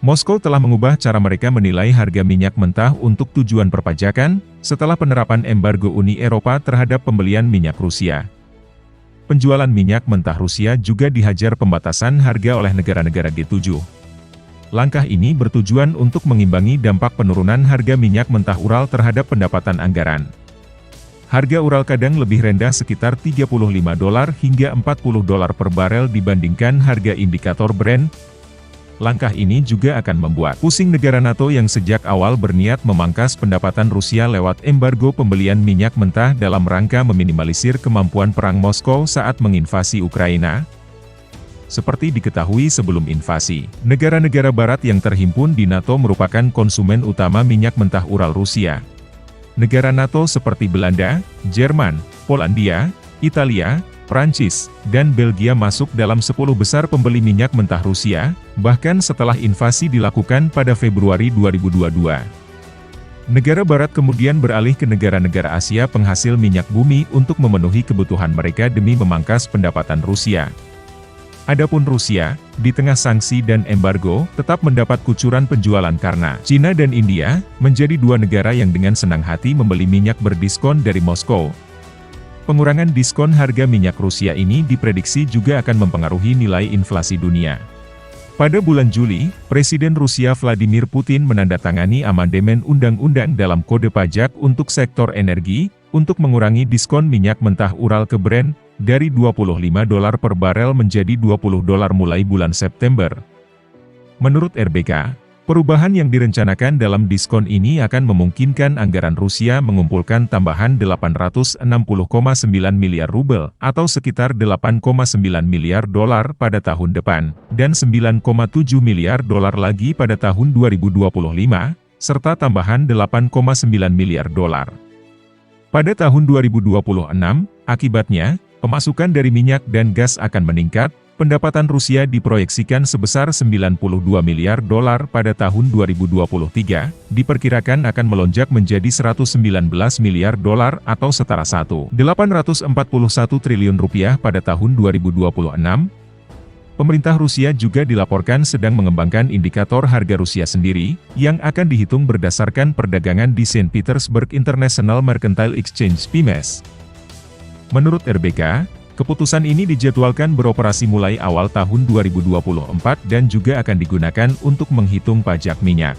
Moskow telah mengubah cara mereka menilai harga minyak mentah untuk tujuan perpajakan, setelah penerapan embargo Uni Eropa terhadap pembelian minyak Rusia. Penjualan minyak mentah Rusia juga dihajar pembatasan harga oleh negara-negara G7. Langkah ini bertujuan untuk mengimbangi dampak penurunan harga minyak mentah Ural terhadap pendapatan anggaran. Harga Ural kadang lebih rendah sekitar $35 hingga $40 per barel dibandingkan harga indikator Brent. Langkah ini juga akan membuat pusing negara NATO yang sejak awal berniat memangkas pendapatan Rusia lewat embargo pembelian minyak mentah dalam rangka meminimalisir kemampuan perang Moskow saat menginvasi Ukraina. Seperti diketahui sebelum invasi, negara-negara barat yang terhimpun di NATO merupakan konsumen utama minyak mentah Ural Rusia. Negara NATO seperti Belanda, Jerman, Polandia, Italia, Prancis, dan Belgia masuk dalam 10 besar pembeli minyak mentah Rusia, bahkan setelah invasi dilakukan pada Februari 2022. Negara barat kemudian beralih ke negara-negara Asia penghasil minyak bumi untuk memenuhi kebutuhan mereka demi memangkas pendapatan Rusia. Adapun Rusia, di tengah sanksi dan embargo, tetap mendapat kucuran penjualan karena Cina dan India menjadi dua negara yang dengan senang hati membeli minyak berdiskon dari Moskow. Pengurangan diskon harga minyak Rusia ini diprediksi juga akan mempengaruhi nilai inflasi dunia. Pada bulan Juli, Presiden Rusia Vladimir Putin menandatangani amandemen undang-undang dalam kode pajak untuk sektor energi, untuk mengurangi diskon minyak mentah Ural ke Brent, dari $25 per barel menjadi $20 mulai bulan September. Menurut RBK, perubahan yang direncanakan dalam diskon ini akan memungkinkan anggaran Rusia mengumpulkan tambahan 860,9 miliar rubel, atau sekitar $8,9 miliar pada tahun depan, dan $9,7 miliar lagi pada tahun 2025, serta tambahan $8,9 miliar. Pada tahun 2026, akibatnya, pemasukan dari minyak dan gas akan meningkat. Pendapatan Rusia diproyeksikan sebesar $92 miliar pada tahun 2023, diperkirakan akan melonjak menjadi $119 miliar atau setara $1,841 triliun pada tahun 2026. Pemerintah Rusia juga dilaporkan sedang mengembangkan indikator harga Rusia sendiri, yang akan dihitung berdasarkan perdagangan di St. Petersburg International Mercantile Exchange (PIMEX). Menurut RBK, keputusan ini dijadwalkan beroperasi mulai awal tahun 2024 dan juga akan digunakan untuk menghitung pajak minyak.